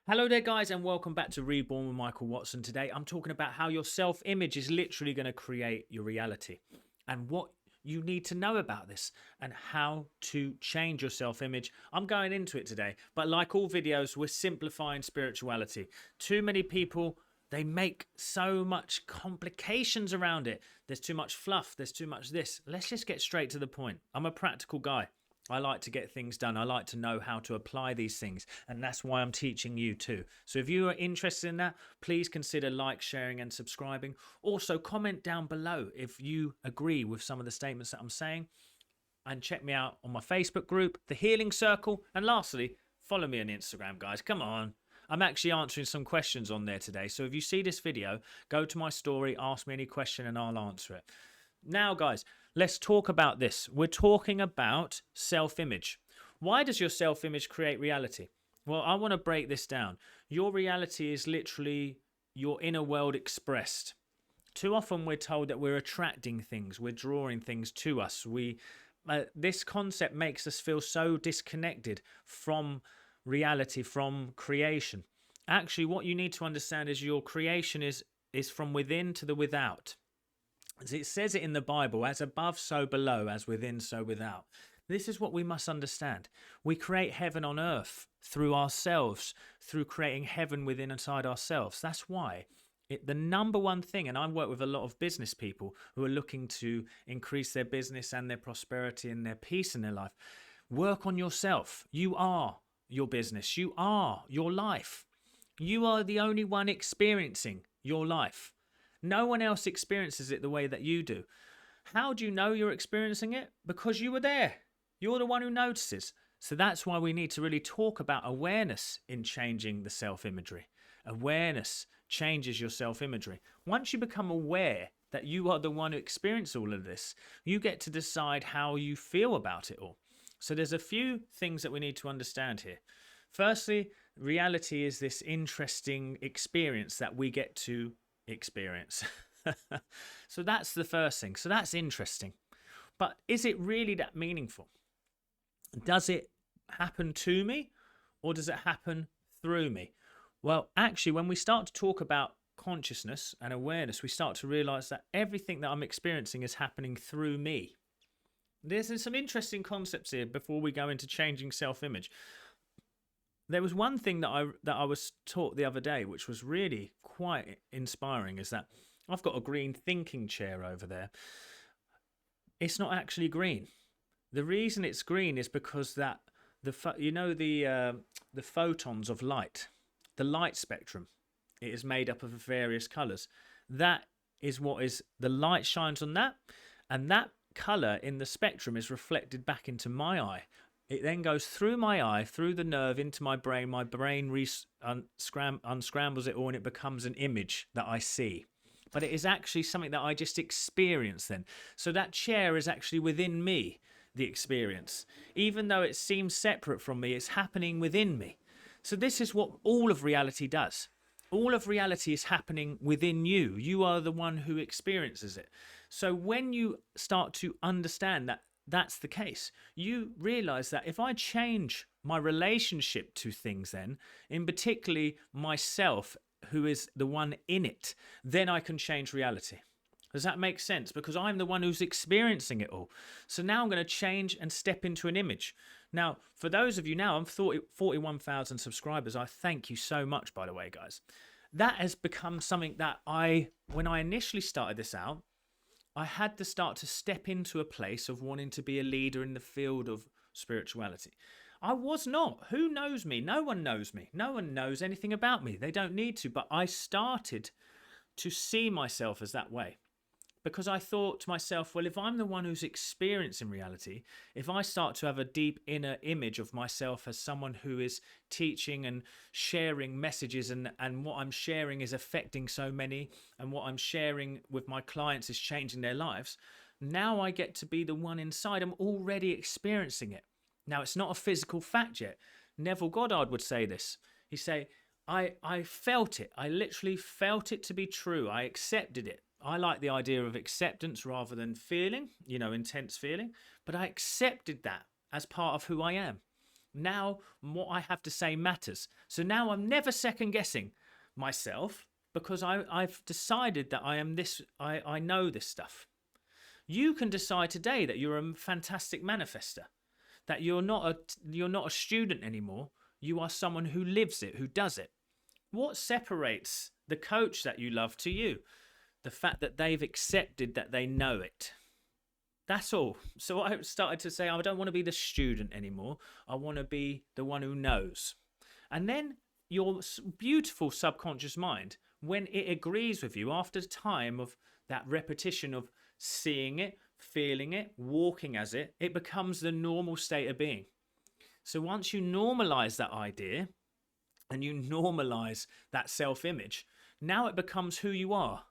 Hello there, guys, and welcome back to Reborn with Michael Watson. Today, I'm talking about how your self image is literally going to create your reality and what you need to know about this and how to change your self image. I'm going into it today, but like all videos, we're simplifying spirituality. Too many people. They make so much complications around it. There's too much fluff. There's too much this. Let's just get straight to the point. I'm a practical guy. I like to get things done. I like to know how to apply these things. And that's why I'm teaching you too. So if you are interested in that, please consider like, sharing and subscribing. Also comment down below if you agree with some of the statements that I'm saying. And check me out on my Facebook group, The Healing Circle. And lastly, follow me on Instagram, guys. Come on. I'm actually answering some questions on there today. So if you see this video, go to my story, ask me any question and I'll answer it. Now, guys, let's talk about this. We're talking about self-image. Why does your self-image create reality? Well, I want to break this down. Your reality is literally your inner world expressed. Too often we're told that we're attracting things, we're drawing things to us. This concept makes us feel so disconnected from reality, from creation. Actually, what you need to understand is your creation is from within to the without. As it says it in the Bible, as above, so below, as within, so without. This is what we must understand. We create heaven on earth through ourselves, through creating heaven within inside ourselves. That's why the number one thing, and I work with a lot of business people who are looking to increase their business and their prosperity and their peace in their life. Work on yourself. You are your business. You are your life. You are the only one experiencing your life. No one else experiences it the way that you do. How do you know you're experiencing it? Because you were there. You're the one who notices. So that's why we need to really talk about awareness in changing the self-imagery. Awareness changes your self-imagery. Once you become aware that you are the one who experienced all of this, you get to decide how you feel about it all. So there's a few things that we need to understand here. Firstly, reality is this interesting experience that we get to experience. So that's the first thing. So that's interesting. But is it really that meaningful? Does it happen to me or does it happen through me? Well, actually, when we start to talk about consciousness and awareness, we start to realize that everything that I'm experiencing is happening through me. There's some interesting concepts here before we go into changing self-image. There was one thing that I was taught the other day, which was really quite inspiring, is that I've got a green thinking chair over there. It's not actually green. The reason it's green is because that the photons of light, the light spectrum, it is made up of various colors. That is what is the light shines on that, and that color in the spectrum is reflected back into my eye. It then goes through my eye, through the nerve, into my brain. My brain unscrambles it all and it becomes an image that I see. But it is actually something that I just experience then. So that chair is actually within me, the experience. Even though it seems separate from me, it's happening within me. So this is what all of reality does. All of reality is happening within you. You are the one who experiences it. So when you start to understand that that's the case, you realize that if I change my relationship to things, then in particularly myself, who is the one in it, then I can change reality. Does that make sense? Because I'm the one who's experiencing it all. So now I'm going to change and step into an image. Now, for those of you now, I'm 41,000 subscribers. I thank you so much, by the way, guys. That has become something that when I initially started this out, I had to start to step into a place of wanting to be a leader in the field of spirituality. I was not. Who knows me? No one knows me. No one knows anything about me. They don't need to. But I started to see myself as that way. Because I thought to myself, well, if I'm the one who's experiencing reality, if I start to have a deep inner image of myself as someone who is teaching and sharing messages, and what I'm sharing is affecting so many, and what I'm sharing with my clients is changing their lives, now I get to be the one inside. I'm already experiencing it. Now, it's not a physical fact yet. Neville Goddard would say this. He'd say, I felt it. I literally felt it to be true. I accepted it. I like the idea of acceptance rather than feeling, intense feeling. But I accepted that as part of who I am. Now, what I have to say matters. So now I'm never second guessing myself because I've decided that I am this, I know this stuff. You can decide today that you're a fantastic manifester, that you're not a student anymore. You are someone who lives it, who does it. What separates the coach that you love to you? The fact that they've accepted that they know it. That's all. So I started to say, I don't want to be the student anymore. I want to be the one who knows. And then your beautiful subconscious mind, when it agrees with you after time of that repetition of seeing it, feeling it, walking as it, it becomes the normal state of being. So once you normalize that idea and you normalize that self-image, now it becomes who you are.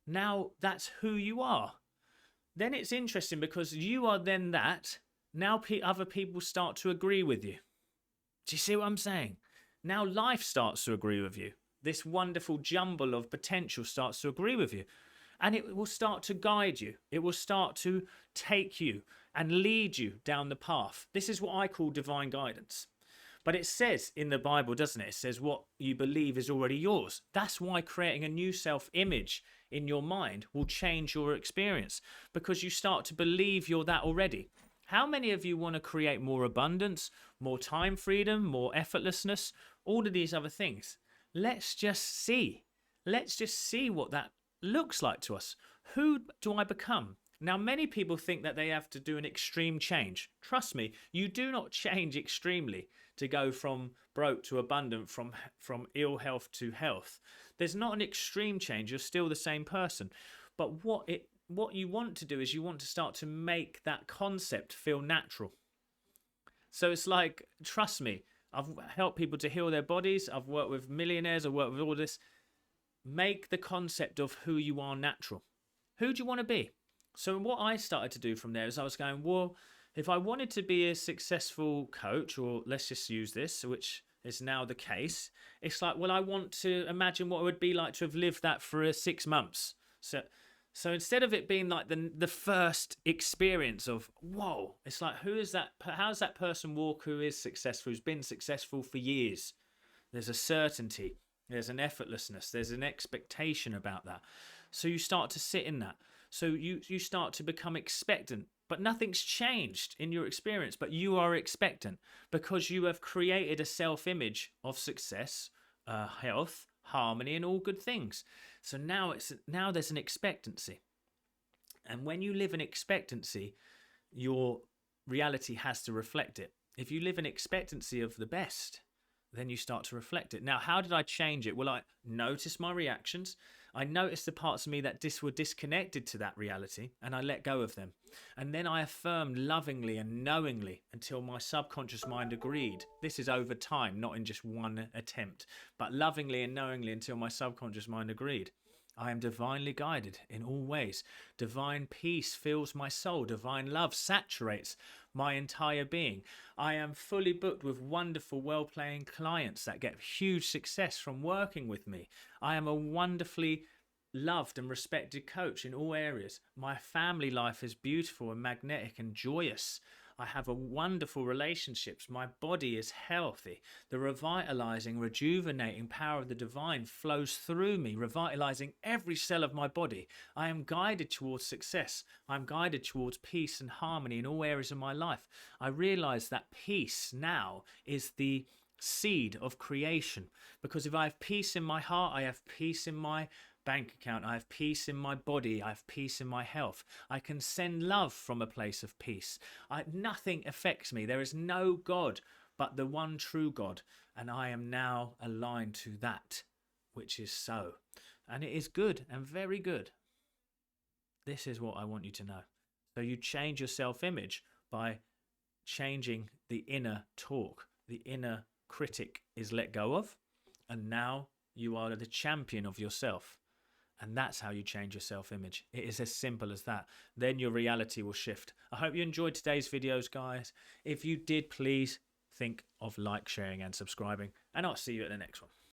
Now that's who you are. Then it's interesting because you are then that. Now other people start to agree with you. Do you see what I'm saying? Now life starts to agree with you. This wonderful jumble of potential starts to agree with you. And it will start to guide you. It will start to take you and lead you down the path. This is what I call divine guidance. But it says in the Bible, doesn't it? It says what you believe is already yours. That's why creating a new self-image in your mind will change your experience, because you start to believe you're that already. How many of you want to create more abundance, more time freedom, more effortlessness, all of these other things? Let's just see. Let's just see what that looks like to us. Who do I become? Now, many people think that they have to do an extreme change. Trust me, you do not change extremely to go from broke to abundant, from ill health to health. There's not an extreme change. You're still the same person. But what you want to do is you want to start to make that concept feel natural. So it's like, trust me, I've helped people to heal their bodies. I've worked with millionaires. I've worked with all this. Make the concept of who you are natural. Who do you want to be? So what I started to do from there is I was going, well, if I wanted to be a successful coach, or let's just use this, which is now the case, it's like, well, I want to imagine what it would be like to have lived that for 6 months. So instead of it being like the first experience of, whoa, it's like, who is that? How does that person walk who is successful, who's been successful for years? There's a certainty. There's an effortlessness. There's an expectation about that. So you start to sit in that. So you start to become expectant, but nothing's changed in your experience, but you are expectant because you have created a self-image of success, health, harmony, and all good things. So now there's an expectancy. And when you live in expectancy, your reality has to reflect it. If you live in expectancy of the best, then you start to reflect it. Now, how did I change it? Well, I noticed my reactions. I noticed the parts of me that were disconnected to that reality, and I let go of them. And then I affirmed lovingly and knowingly until my subconscious mind agreed. This is over time, not in just one attempt, but lovingly and knowingly until my subconscious mind agreed. I am divinely guided in all ways. Divine peace fills my soul. Divine love saturates my entire being. I am fully booked with wonderful, well-paying clients that get huge success from working with me. I am a wonderfully loved and respected coach in all areas. My family life is beautiful and magnetic and joyous. I have a wonderful relationships. My body is healthy. The revitalizing, rejuvenating power of the divine flows through me, revitalizing every cell of my body. I am guided towards success. I'm guided towards peace and harmony in all areas of my life. I realize that peace now is the seed of creation, because if I have peace in my heart, I have peace in my bank account, I have peace in my body, I have peace in my health. I can send love from a place of peace. Nothing affects me. There is no God but the one true God, and I am now aligned to that which is so. And it is good and very good. This is what I want you to know. So you change your self-image by changing the inner talk. The inner critic is let go of, and now you are the champion of yourself. And that's how you change your self-image. It is as simple as that. Then your reality will shift. I hope you enjoyed today's videos, guys. If you did, please think of like, sharing, and subscribing. And I'll see you at the next one.